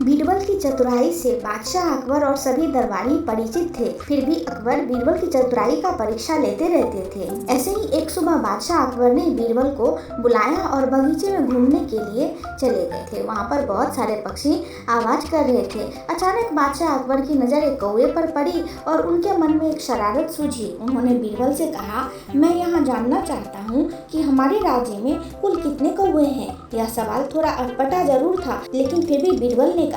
बीरबल की चतुराई से बादशाह अकबर और सभी दरबारी परिचित थे। फिर भी अकबर बीरबल की चतुराई का परीक्षा लेते रहते थे। ऐसे ही एक सुबह बादशाह अकबर ने बीरबल को बुलाया और बगीचे में घूमने के लिए चले गए थे। वहाँ पर बहुत सारे पक्षी आवाज कर रहे थे। अचानक बादशाह अकबर की नजर एक कौवे पर पड़ी और उनके मन में एक शरारत सूझी। उन्होंने बीरबल से कहा, मैं यहाँ जानना चाहता हूँ कि हमारे राज्य में कुल कितने कौवे हैं। यह सवाल थोड़ा अटपटा जरूर था, लेकिन फिर भी बीरबल ने कहा,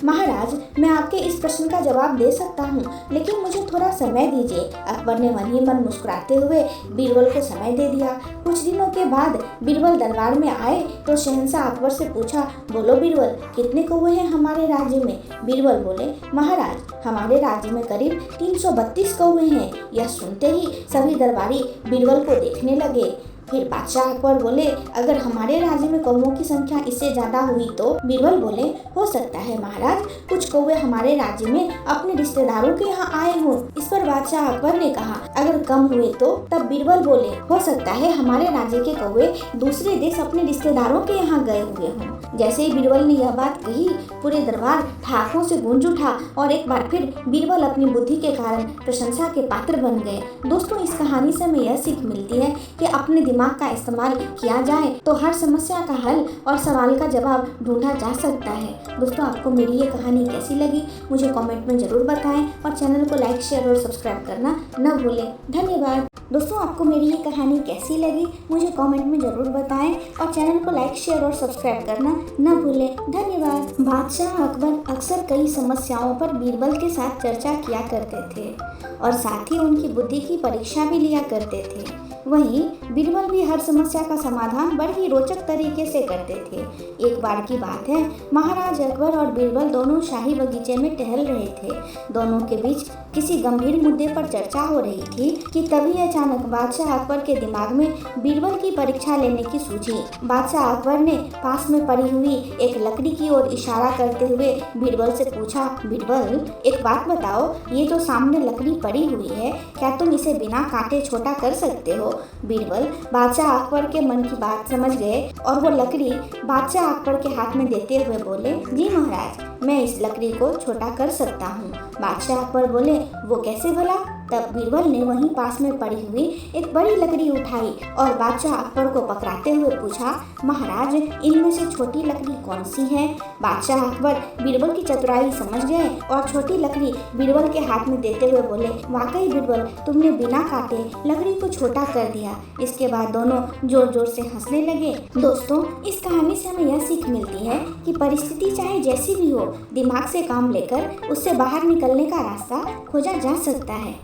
महाराज, मैं आपके इस प्रश्न का जवाब दे सकता हूँ, लेकिन मुझे थोड़ा समय दीजिए। अकबर ने मन ही मन मुस्कुराते हुए बीरबल को समय दे दिया। कुछ दिनों के बाद बीरबल दरबार में आए तो शहंशाह अकबर से पूछा, बोलो बीरबल, कितने कौवे हैं हमारे राज्य में। बीरबल बोले, महाराज, हमारे राज्य में करीब 332 कौवे हैं। यह सुनते ही सभी दरबारी बीरबल को देखने लगे। फिर बादशाह अकबर बोले, अगर हमारे राज्य में कौवों की संख्या इससे ज्यादा हुई तो। बीरबल बोले, हो सकता है महाराज, कुछ कौवे हमारे राज्य में अपने रिश्तेदारों के यहाँ आए हों। इस पर बादशाह अकबर ने कहा, अगर कम हुए तो। तब बीरबल बोले, हो सकता है हमारे राज्य के कौवे दूसरे देश अपने रिश्तेदारों के यहाँ गए हुए हों। जैसे ही बीरबल ने यह बात कही, पूरे दरबार ठहाकों से गूंज उठा और एक बार फिर बीरबल अपनी बुद्धि के कारण प्रशंसा के पात्र बन गए। दोस्तों, इस कहानी से हमें यह सीख मिलती है कि अपने दिमाग का इस्तेमाल किया जाए तो हर समस्या का हल और सवाल का जवाब ढूंढा जा सकता है। दोस्तों, आपको मेरी ये कहानी कैसी लगी मुझे कमेंट में जरूर बताएं और चैनल को लाइक, शेयर और सब्सक्राइब करना न भूलें। धन्यवाद। दोस्तों, आपको मेरी ये कहानी कैसी लगी मुझे कमेंट में जरूर बताएं और चैनल को लाइक, शेयर और सब्सक्राइब करना न भूलें। धन्यवाद। बादशाह अकबर अक्सर कई समस्याओं पर बीरबल के साथ चर्चा किया करते थे और साथ ही उनकी बुद्धि की परीक्षा भी लिया करते थे। वहीं बीरबल भी हर समस्या का समाधान बड़े ही रोचक तरीके से करते थे। एक बार की बात है, महाराज अकबर और बीरबल दोनों शाही बगीचे में टहल रहे थे। दोनों के बीच किसी गंभीर मुद्दे पर चर्चा हो रही थी कि तभी अचानक बादशाह अकबर के दिमाग में बीरबल की परीक्षा लेने की सूझी। बादशाह अकबर ने पास में पड़ी हुई एक लकड़ी की ओर इशारा करते हुए बीरबल से पूछा, बीरबल, एक बात बताओ, ये जो सामने लकड़ी पड़ी हुई है, क्या तुम इसे बिना काटे छोटा कर सकते हो। बीरबल बादशाह अकबर के मन की बात समझ गए और वो लकड़ी बादशाह अकबर के हाथ में देते हुए बोले, जी महाराज, मैं इस लकड़ी को छोटा कर सकता हूँ। बादशाह अकबर बोले, वो कैसे भला। तब बीरबल ने वहीं पास में पड़ी हुई एक बड़ी लकड़ी उठाई और बादशाह अकबर को पकड़ाते हुए पूछा, महाराज, इनमें से छोटी लकड़ी कौन सी है। बादशाह अकबर बीरबल की चतुराई समझ गए और छोटी लकड़ी बीरबल के हाथ में देते हुए बोले, वाकई बीरबल, तुमने बिना काटे लकड़ी को छोटा कर दिया। इसके बाद दोनों जोर जोर से हंसने लगे। दोस्तों, इस कहानी से हमें यह सीख मिलती है कि परिस्थिति चाहे जैसी भी हो, दिमाग से काम लेकर उससे बाहर निकलने का रास्ता खोजा जा सकता है।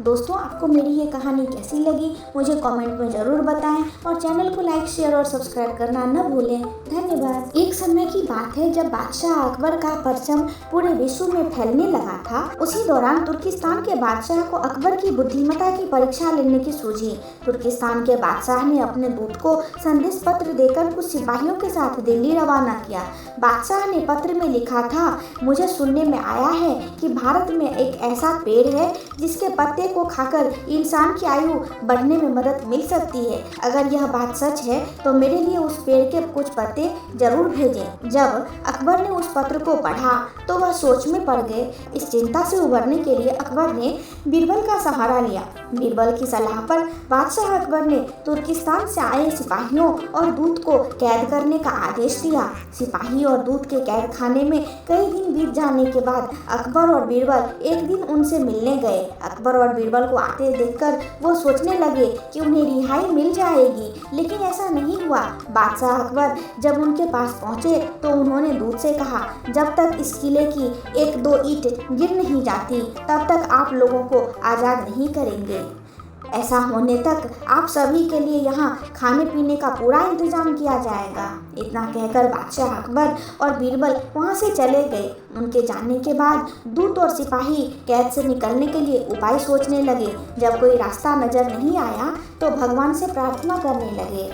दोस्तों, आपको मेरी ये कहानी कैसी लगी मुझे कमेंट में ज़रूर बताएं और चैनल को लाइक, शेयर और सब्सक्राइब करना न भूलें। धन्यवाद। एक समय की बात है जब बादशाह अकबर का परचम पूरे विश्व में फैलने लगा था। उसी दौरान तुर्किस्तान के बादशाह को अकबर की बुद्धिमत्ता की परीक्षा लेने की सूझी। तुर्किस्तान के बादशाह ने अपने दूत को संदेश पत्र देकर कुछ सिपाहियों के साथ दिल्ली रवाना किया। बादशाह ने पत्र में लिखा था, मुझे सुनने में आया है कि भारत में एक ऐसा पेड़ है जिसके पत्ते को खाकर इंसान की आयु बढ़ने में मदद मिल सकती है। अगर यह बात सच है तो मेरे लिए उस पेड़ के कुछ पत्ते जरूर भेजें। जब अकबर ने उस पत्र को पढ़ा तो वह सोच में पड़ गए। इस चिंता से उबरने के लिए अकबर ने बीरबल का सहारा लिया। बीरबल की सलाह पर बादशाह अकबर ने तुर्किस्तान से आए सिपाहियों और दूत को कैद करने का आदेश दिया। सिपाही और दूत के कैद खाने में कई दिन बीत जाने के बाद अकबर और बीरबल एक दिन उनसे मिलने गए। अकबर और बीरबल को आते देखकर वो सोचने लगे कि उन्हें रिहाई मिल जाएगी, लेकिन ऐसा नहीं हुआ। बादशाह अकबर जब उनके पास पहुंचे तो उन्होंने दूत से कहा, जब तक इस किले की एक दो ईंट गिर नहीं जाती तब तक आप लोगों को आज़ाद नहीं करेंगे। ऐसा होने तक आप सभी के लिए यहाँ खाने पीने का पूरा इंतजाम किया जाएगा। इतना कहकर बादशाह अकबर और बीरबल वहाँ से चले गए। उनके जाने के बाद दूत और सिपाही कैद से निकलने के लिए उपाय सोचने लगे। जब कोई रास्ता नजर नहीं आया तो भगवान से प्रार्थना करने लगे।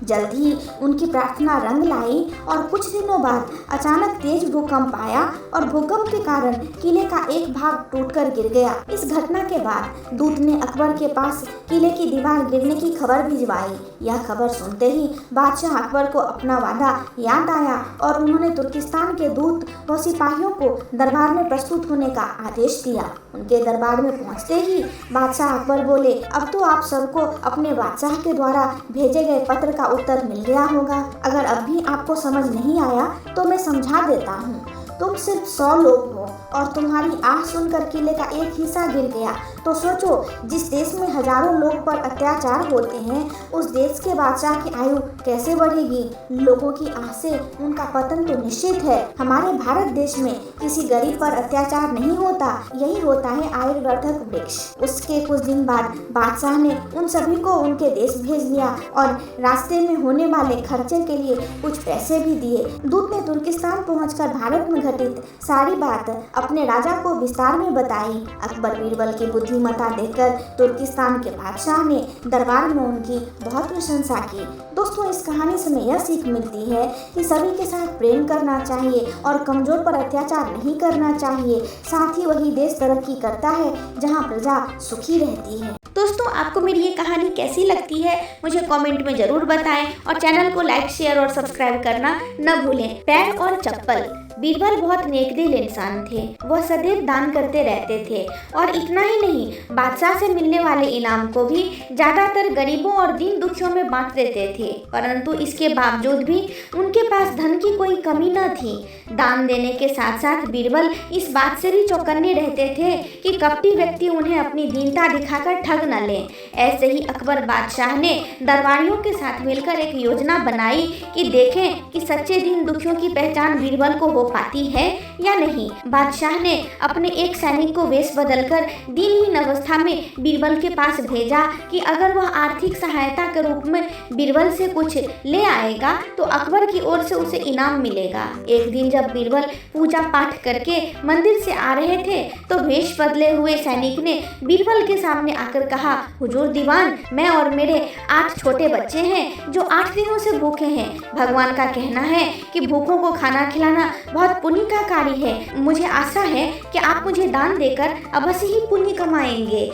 जल्द ही उनकी प्रार्थना रंग लाई और कुछ दिनों बाद अचानक तेज भूकंप आया और भूकंप के कारण किले का एक भाग टूटकर गिर गया। इस घटना के बाद दूत ने अकबर के पास किले की दीवार गिरने की खबर भिजवाई। यह खबर सुनते ही बादशाह अकबर को अपना वादा याद आया और उन्होंने तुर्किस्तान के दूत व सिपाहियों को दरबार में प्रस्तुत होने का आदेश दिया। उनके दरबार में पहुंचते ही बादशाह अकबर बोले, अब तो आप सबको अपने बादशाह के द्वारा भेजे गए पत्र का उत्तर मिल गया होगा। अगर अब भी आपको समझ नहीं आया तो मैं समझा देता हूँ। तुम सिर्फ 100 लोग हो और तुम्हारी आह सुनकर किले का एक हिस्सा गिर गया, तो सोचो जिस देश में हजारों लोग पर अत्याचार होते हैं उस देश के बादशाह की आयु कैसे बढ़ेगी। लोगों की आह से उनका पतन तो निश्चित है। हमारे भारत देश में किसी गरीब पर अत्याचार नहीं होता, यही होता है आयुर्वर्धक वृक्ष। उसके कुछ दिन बाद बादशाह ने उन सभी को उनके देश भेज दिया और रास्ते में होने वाले खर्चे के लिए कुछ पैसे भी दिए। दूत ने तुर्किस्तान पहुंचकर भारत में घटित सारी बात अपने राजा को विस्तार में बताई। अकबर बीरबल की बुद्धिमत्ता देखकर तुर्किस्तान के बादशाह ने दरबार में उनकी बहुत प्रशंसा की। दोस्तों, इस कहानी से हमें यह सीख मिलती है कि सभी के साथ प्रेम करना चाहिए और कमजोर पर अत्याचार नहीं करना चाहिए। साथ ही वही देश तरक्की करता है जहां प्रजा सुखी रहती है। दोस्तों, आपको मेरी ये कहानी कैसी लगती है मुझे कमेंट में जरूर बताएं और चैनल को लाइक, शेयर और सब्सक्राइब करना न भूलें। पैर और चप्पल। बीरबल बहुत नेकदिल इंसान थे। वह सदैव दान करते रहते थे और इतना ही नहीं, बादशाह से मिलने वाले इनाम को भी ज्यादातर गरीबों और दीन दुखियों में बांट देते थे। परंतु इसके बावजूद भी उनके पास धन की कोई कमी न थी। दान देने के साथ साथ बीरबल इस बात से भी चौकन्ने रहते थे कि कपटी व्यक्ति उन्हें अपनी दीनता दिखाकर ठग न ले। ऐसे ही अकबर बादशाह ने दरबारियों के साथ मिलकर एक योजना बनाई कि देखें कि सच्चे दीन दुखियों की पहचान बीरबल को पाती है या नहीं। बादशाह ने अपने एक सैनिक को वेश बदलकर दीनहीन अवस्था में बीरबल के पास भेजा कि अगर वह आर्थिक सहायता के रूप में बीरबल से कुछ ले आएगा तो अकबर की ओर से उसे इनाम मिलेगा। एक दिन जब बीरबल पूजा पाठ करके मंदिर से आ रहे थे तो वेश बदले हुए सैनिक ने बीरबल के सामने आकर कहा, हुजूर दीवान, मैं और मेरे 8 छोटे बच्चे हैं जो 8 दिनों से भूखे हैं। भगवान का कहना है कि भूखों को खाना खिलाना बहुत पुण्य का कार्य है। मुझे आशा है कि आप मुझे दान देकर अवश्य ही पुण्य कमाएंगे।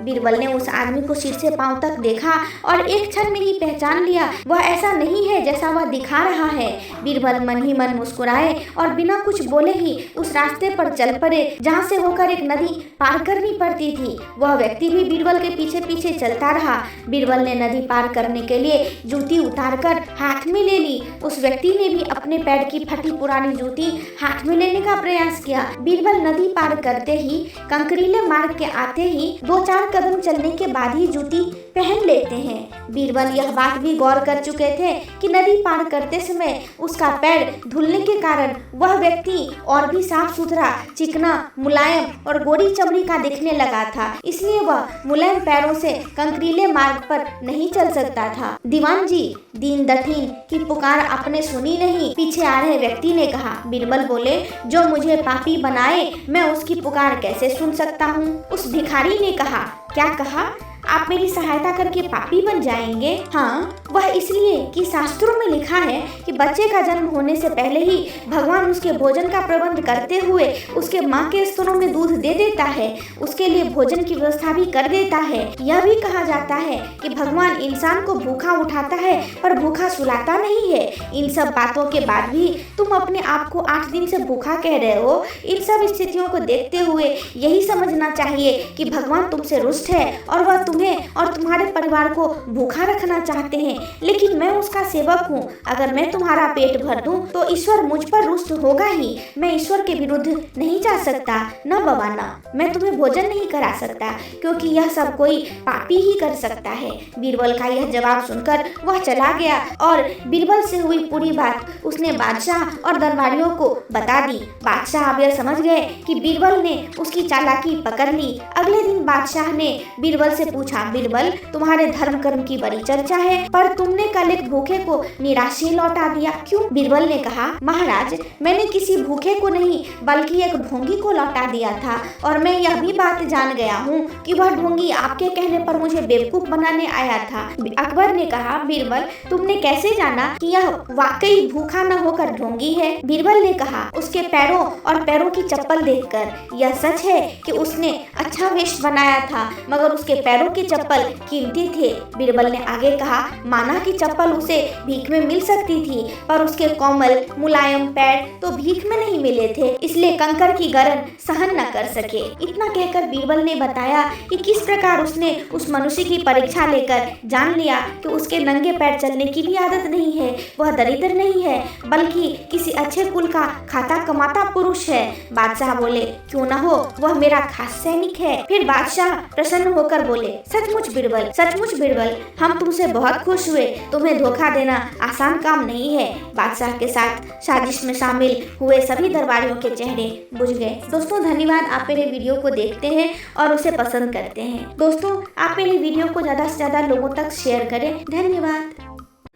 बीरबल ने उस आदमी को सिर से पांव तक देखा और एक क्षण में ही पहचान लिया वह ऐसा नहीं है जैसा वह दिखा रहा है। बीरबल मन ही मन मुस्कुराए और बिना कुछ बोले ही उस रास्ते पर चल पड़े जहां से होकर एक नदी पार करनी पड़ती थी। वह व्यक्ति भी बीरबल के पीछे पीछे चलता रहा। बीरबल ने नदी पार करने के लिए जूती उतारकर हाथ में ले ली। उस व्यक्ति ने भी अपने पैर की फटी पुरानी जूती हाथ में लेने का प्रयास किया। बीरबल नदी पार करते ही कंकरीले मार्ग के आते ही 2-4 कदम चलने के बाद ही जूती पहन लेते हैं। बीरबल यह बात भी गौर कर चुके थे कि नदी पार करते समय उसका पैर धुलने के कारण वह व्यक्ति और भी साफ सुथरा, चिकना, मुलायम और गोरी चमड़ी का दिखने लगा था। इसलिए वह मुलायम पैरों से कंकरीले मार्ग पर नहीं चल सकता था। दीवान जी, दीन दठीन की पुकार आपने सुनी नहीं? पीछे आ रहे व्यक्ति ने कहा। बीरबल बोले, जो मुझे पापी बनाए मैं उसकी पुकार कैसे सुन सकता हूँ? उस भिखारी ने कहा। क्या कहा? आप मेरी सहायता करके पापी बन जाएंगे? हाँ, वह इसलिए कि शास्त्रों में लिखा है कि बच्चे का जन्म होने से पहले ही भगवान उसके भोजन का प्रबंध करते हुए उसके माँ के स्तनों में दूध दे देता है, उसके लिए भोजन की व्यवस्था भी कर देता है। यह भी कहा जाता है कि भगवान इंसान को भूखा उठाता है पर भूखा सुलाता नहीं है। इन सब बातों के बाद भी तुम अपने आप को 8 दिन से भूखा कह रहे हो। इन सब स्थितियों को देखते हुए यही समझना चाहिए कि भगवान तुमसे रुष्ट है और वह तुम्हें और तुम्हारे परिवार को भूखा रखना चाहते हैं। लेकिन मैं उसका सेवक हूँ। अगर मैं तुम्हारा पेट भर दूं तो ईश्वर मुझ पर रुष्ट होगा ही। मैं ईश्वर के विरुद्ध नहीं जा सकता। न बाबा न, मैं तुम्हें भोजन नहीं करा सकता क्योंकि यह सब कोई पापी ही कर सकता है। बीरबल का यह जवाब सुनकर वह चला गया और बीरबल से हुई पूरी बात उसने बादशाह और दरबारियों को बता दी। बादशाह अब यह समझ गए कि बीरबल ने उसकी चालाकी पकड़ ली। अगले दिन बादशाह ने बीरबल से पूछा, पूछा, बीरबल तुम्हारे धर्म कर्म की बड़ी चर्चा है, पर तुमने कल एक भूखे को निराश लौटा दिया, क्यों? बीरबल ने कहा, महाराज मैंने किसी भूखे को नहीं बल्कि एक ढोंगी को लौटा दिया था, और मैं यह भी बात जान गया हूँ कि वह ढोंगी आपके कहने पर मुझे बेवकूफ बनाने आया था। अकबर ने कहा, बीरबल तुमने कैसे जाना कि यह वाकई भूखा न होकर ढोंगी है? बीरबल ने कहा, उसके पैरों और पैरों की चप्पल देखकर यह सच है कि उसने अच्छा वेश बनाया था, मगर उसके पैरों की चप्पल कीमती थे। बीरबल ने आगे कहा, माना कि चप्पल उसे भीख में मिल सकती थी, पर उसके कोमल मुलायम पैर तो भीख में नहीं मिले थे, इसलिए कंकर की गरज सहन न कर सके। इतना कहकर बीरबल ने बताया कि किस प्रकार उसने उस मनुष्य की परीक्षा लेकर जान लिया कि उसके नंगे पैर चलने की भी आदत नहीं है, वह दरिद्र नहीं है बल्कि किसी अच्छे कुल का खाता कमाता पुरुष है। बादशाह बोले, क्यों न हो, वह मेरा खास सैनिक है। फिर बादशाह प्रसन्न होकर बोले, सचमुच बीरबल हम तुमसे बहुत खुश हुए, तुम्हें धोखा देना आसान काम नहीं है। बादशाह के साथ साजिश में शामिल हुए सभी दरबारियों के चेहरे बुझ गए। दोस्तों धन्यवाद, आप मेरे वीडियो को देखते हैं और उसे पसंद करते हैं। दोस्तों आप मेरे वीडियो को ज़्यादा से ज़्यादा लोगों तक शेयर करें। धन्यवाद।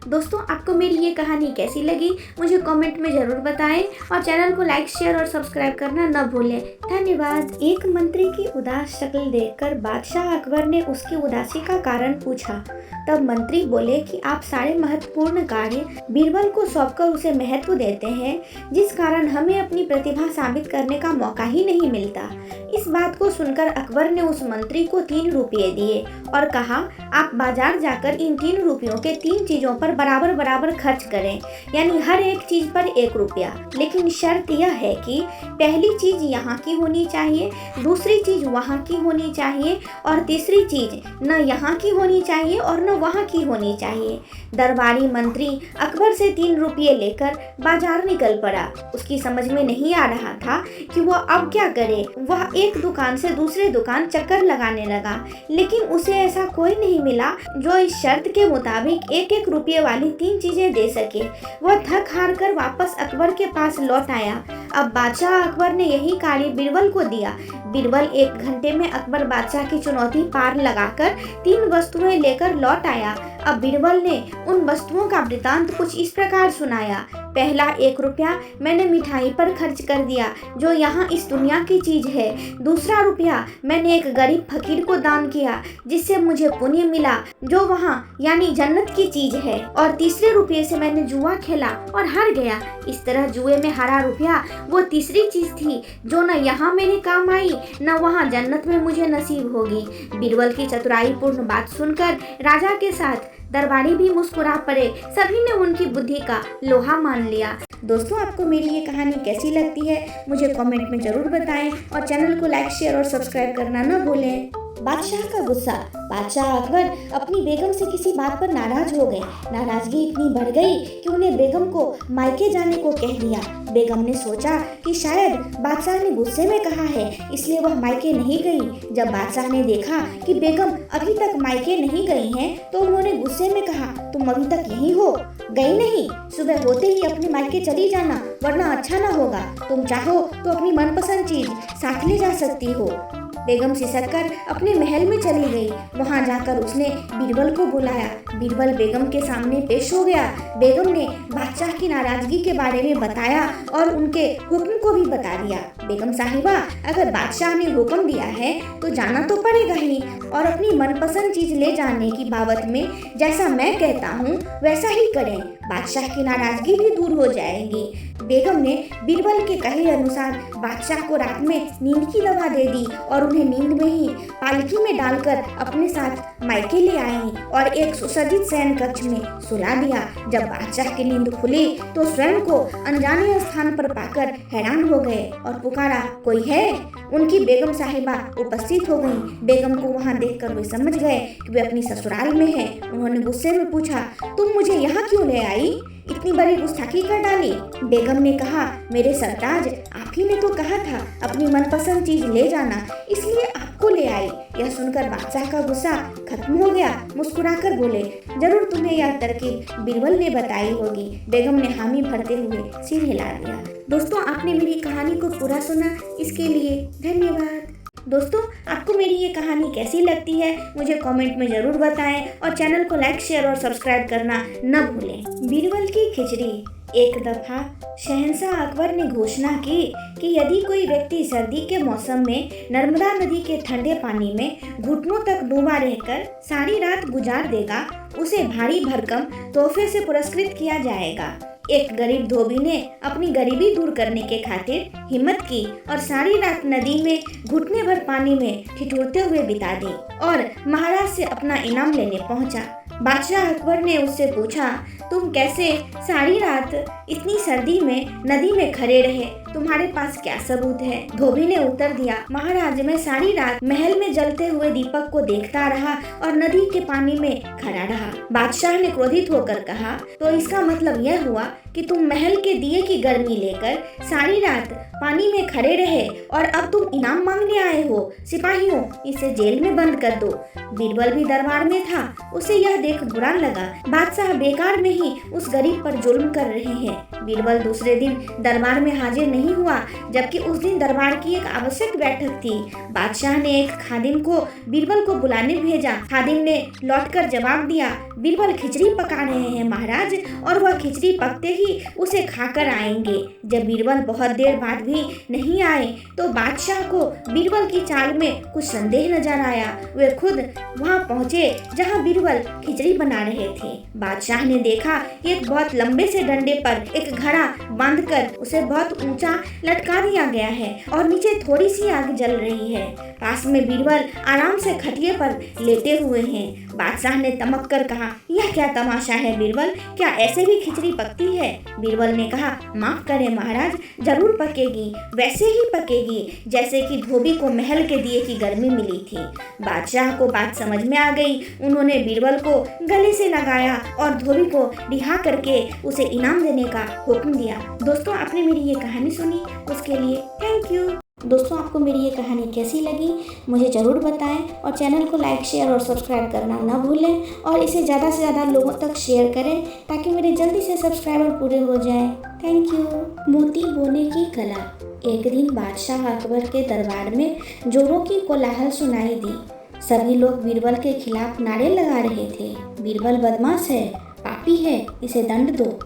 दोस्तों आपको मेरी ये कहानी कैसी लगी मुझे कमेंट में ज़रूर बताएं, और चैनल को लाइक शेयर और सब्सक्राइब करना न भूलें। धन्यवाद। एक मंत्री की उदास शक्ल देखकर बादशाह अकबर ने उसकी उदासी का कारण पूछा। तब मंत्री बोले कि आप सारे महत्वपूर्ण कार्य बीरबल को सौंपकर उसे महत्व देते हैं, जिस कारण हमें अपनी प्रतिभा साबित करने का मौका ही नहीं मिलता। इस बात को सुनकर अकबर ने उस मंत्री को 3 रुपये दिए और कहा, आप बाजार जाकर इन 3 रुपयों के 3 चीजों पर बराबर खर्च करें, यानी हर एक चीज पर 1 रुपया। लेकिन शर्त यह है कि पहली चीज यहाँ की होनी चाहिए, दूसरी चीज वहाँ की होनी चाहिए, और तीसरी चीज न यहाँ की होनी चाहिए और न वहाँ की होनी चाहिए। दरबारी मंत्री अकबर से 3 रुपये लेकर बाजार निकल पड़ा। उसकी समझ में नहीं आ रहा था कि वह अब क्या करे। वह एक दुकान से दूसरे दुकान चक्कर लगाने लगा, लेकिन उसे ऐसा कोई नहीं मिला जो इस शर्त के मुताबिक 1-1 रुपये वाली 3 चीजें दे सके। वह थक हार कर वापस अकबर के पास लौट आया। अब बादशाह अकबर ने यही कार्य बीरबल को दिया। बीरबल 1 घंटे में अकबर बादशाह की चुनौती पार लगाकर 3 वस्तुएं लेकर लौट आया। अब बीरबल ने उन वस्तुओं का वृतांत कुछ इस प्रकार सुनाया। पहला 1 रुपया मैंने मिठाई पर खर्च कर दिया, जो यहाँ इस दुनिया की चीज है। दूसरा रुपया मैंने एक गरीब फकीर को दान किया, जिससे मुझे पुण्य मिला, जो वहाँ यानी जन्नत की चीज है। और तीसरे रुपये से मैंने जुआ खेला और हार गया। इस तरह जुए में हारा रुपया वो तीसरी चीज थी, जो न यहाँ मेरे काम आई न वहाँ जन्नत में मुझे नसीब होगी। बीरबल की चतुराईपूर्ण बात सुनकर राजा के साथ दरबारी भी मुस्कुरा पड़े। सभी ने उनकी बुद्धि का लोहा मान लिया। दोस्तों आपको मेरी ये कहानी कैसी लगती है मुझे कमेंट में जरूर बताएं, और चैनल को लाइक शेयर और सब्सक्राइब करना न भूलें। बादशाह का गुस्सा। बादशाह अकबर अपनी बेगम से किसी बात पर नाराज हो गए। नाराजगी इतनी बढ़ गई कि उन्हें बेगम को मायके जाने को कह दिया। बेगम ने सोचा कि शायद बादशाह ने गुस्से में कहा है, इसलिए वह मायके नहीं गई। जब बादशाह ने देखा कि बेगम अभी तक मायके नहीं गई हैं, तो उन्होंने गुस्से में कहा, तुम अभी तक यहीं हो, गई नहीं? सुबह होते ही अपने मायके चली जाना, वरना अच्छा ना होगा। तुम चाहो तो अपनी मनपसंद चीज साथ ले जा सकती हो। बेगम सिसक कर अपने महल में चली गई। वहां जाकर उसने बीरबल को बुलाया। बीरबल बेगम के सामने पेश हो गया। बेगम ने बादशाह की नाराजगी के बारे में बताया और उनके हुक्म को भी बता दिया। बेगम साहिबा, अगर बादशाह ने हुक्म दिया है तो जाना तो पड़ेगा ही, और अपनी मनपसंद चीज ले जाने की बाबत में जैसा मैं कहता हूँ वैसा ही करें। बादशाह की नाराजगी भी दूर हो जाएगी। बेगम ने बीरबल के कहे अनुसार बादशाह को रात में नींद की दवा दे दी और उन्हें नींद में ही पालकी में डालकर अपने साथ मायके ले आई और एक सुसज्जित शयन कक्ष में सुला दिया। जब बादशाह की नींद खुली तो स्वयं को अनजाने स्थान पर पाकर हैरान हो गए और पुकारा, कोई है? उनकी बेगम साहिबा उपस्थित हो गई। बेगम को वहां देखकर वे समझ गए कि वे अपनी ससुराल में हैं। उन्होंने गुस्से में पूछा, तुम मुझे यहाँ क्यों ले आई? इतनी बड़ी गुस्ताखी कर डाली। बेगम ने कहा, मेरे सरताज, आप ही ने तो कहा था अपनी मनपसंद चीज ले जाना, इसलिए आपको ले आई। यह सुनकर बादशाह का गुस्सा खत्म हो गया। मुस्कुराकर बोले, जरूर तुम्हें यह तरकीब बीरबल ने बताई होगी। बेगम ने हामी भरते हुए सिर हिला दिया। दोस्तों आपने मेरी कहानी को पूरा सुना, इसके लिए धन्यवाद। दोस्तों, आपको मेरी ये कहानी कैसी लगती है मुझे कमेंट में ज़रूर बताएं और चैनल को लाइक, शेयर और सब्सक्राइब करना न भूलें। बीरबल की खिचड़ी। एक दफा शहंशाह अकबर ने घोषणा की कि यदि कोई व्यक्ति सर्दी के मौसम में नर्मदा नदी के ठंडे पानी में घुटनों तक डूबा रहकर सारी रात गुजार देगा, उसे भारी भरकम तोहफे से पुरस्कृत किया जाएगा। एक गरीब धोबी ने अपनी गरीबी दूर करने के खातिर हिम्मत की और सारी रात नदी में घुटने भर पानी में ठिठुरते हुए बिता दी और महाराज से अपना इनाम लेने पहुंचा। बादशाह अकबर ने उससे पूछा, तुम कैसे सारी रात इतनी सर्दी में नदी में खड़े रहे? तुम्हारे पास क्या सबूत है? धोबी ने उत्तर दिया, महाराज, मैं सारी रात महल में जलते हुए दीपक को देखता रहा और नदी के पानी में खड़ा रहा। बादशाह ने क्रोधित होकर कहा, तो इसका मतलब यह हुआ कि तुम महल के दिए की गर्मी लेकर सारी रात पानी में खड़े रहे और अब तुम इनाम मांगने आए हो। सिपाहियों, इसे जेल में बंद कर दो। बीरबल भी दरबार में था। उसे यह देख बुरा लगा, बादशाह बेकार में ही उस गरीब पर जुल्म कर रहे हैं। बीरबल दूसरे दिन दरबार में हाजिर नहीं हुआ, जबकि उस दिन दरबार की एक आवश्यक बैठक थी। बादशाह ने एक खादिम को बीरबल को बुलाने भेजा। खादिम ने लौटकर जवाब दिया, बीरबल खिचड़ी पका रहे हैं महाराज, और वह खिचड़ी पकते ही उसे खाकर आएंगे। जब बीरबल बहुत देर बाद भी नहीं आए तो बादशाह को बीरबल की चाल में कुछ संदेह नजर आया। वे खुद वहां पहुंचे जहां बीरबल खिचड़ी बना रहे थे। बादशाह ने देखा कि एक बहुत लंबे से डंडे पर एक घड़ा बांधकर उसे बहुत ऊंचा लटका दिया गया है और नीचे थोड़ी सी आग जल रही है। पास में बीरबल आराम से खटिए पर लेटे हुए हैं। बादशाह ने तमक कर कहा, यह क्या तमाशा है बीरबल, क्या ऐसे भी खिचड़ी पकती है? बीरबल ने कहा, माफ करें महाराज, जरूर पकेगी, वैसे ही पकेगी जैसे कि धोबी को महल के दिए की गर्मी मिली थी। बादशाह को बात समझ में आ गई। उन्होंने बीरबल को गले से लगाया और धोबी को रिहा करके उसे इनाम देने का हुक्म दिया। दोस्तों, आपने मेरी ये कहानी सुनी, उसके लिए थैंक यू। दोस्तों, आपको मेरी ये कहानी कैसी लगी मुझे ज़रूर बताएं और चैनल को लाइक, शेयर और सब्सक्राइब करना ना भूलें और इसे ज़्यादा से ज़्यादा लोगों तक शेयर करें ताकि मेरे जल्दी से सब्सक्राइबर पूरे हो जाएं। Thank you. मोती बोने की कला। एक दिन बादशाह अकबर के दरबार में जोरों की कोलाहल सुनाई दी। सभी लोग बीरबल के खिलाफ नारे लगा रहे थे। बीरबल बदमाश है, पापी है, इसे दंड दो।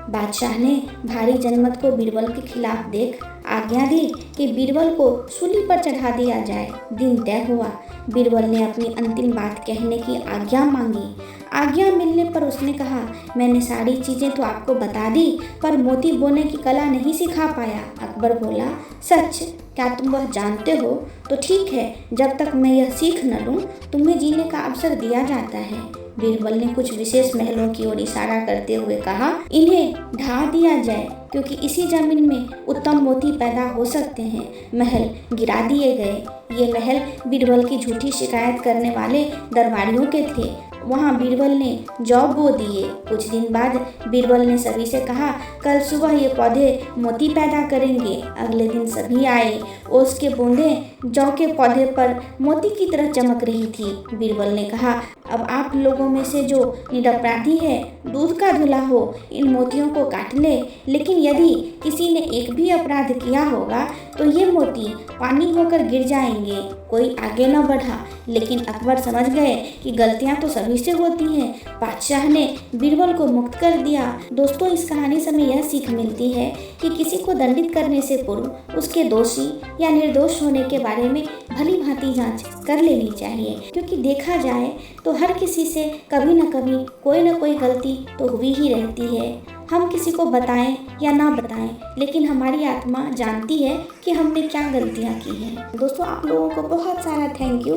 बादशाह ने भारी जनमत को बीरबल के खिलाफ देख आज्ञा दी कि बीरबल को सूली पर चढ़ा दिया जाए। दिन तय हुआ। बीरबल ने अपनी अंतिम बात कहने की आज्ञा मांगी। आज्ञा मिलने पर उसने कहा, मैंने सारी चीज़ें तो आपको बता दी पर मोती बोने की कला नहीं सिखा पाया। अकबर बोला, सच? क्या तुम वह जानते हो? तो ठीक है, जब तक मैं यह सीख न लूँ तुम्हें जीने का अवसर दिया जाता है। बीरबल ने कुछ विशेष महलों की ओर इशारा करते हुए कहा, इन्हें ढा दिया जाए क्योंकि इसी जमीन में उत्तम मोती पैदा हो सकते हैं। महल गिरा दिए गए। ये महल बीरबल की झूठी शिकायत करने वाले दरबारियों के थे। वहाँ बीरबल ने जौ बो दिए। कुछ दिन बाद बीरबल ने सभी से कहा, कल सुबह ये पौधे मोती पैदा करेंगे। अगले दिन सभी आए। ओस के बूंदें जौ के पौधे पर मोती की तरह चमक रही थी। बीरबल ने कहा, अब आप लोगों में से जो निरपराधी है, दूध का धुला हो, इन मोतियों को काट ले। लेकिन यदि किसी ने एक भी अपराध किया होगा तो ये मोती पानी होकर गिर जाएंगे। कोई आगे न बढ़ा, लेकिन अकबर समझ गए कि गलतियां तो सभी से होती हैं। बादशाह ने बीरबल को मुक्त कर दिया। दोस्तों, इस कहानी से हमें यह सीख मिलती है कि किसी को दंडित करने से पूर्व उसके दोषी या निर्दोष होने के बारे में भली भांति जांच कर लेनी चाहिए, क्योंकि देखा जाए तो हर किसी से कभी न कभी कोई न कोई गलती तो हुई ही रहती है। हम किसी को बताएं या ना बताएं, लेकिन हमारी आत्मा जानती है कि हमने क्या गलतियां की हैं। दोस्तों, आप लोगों को बहुत सारा थैंक यू।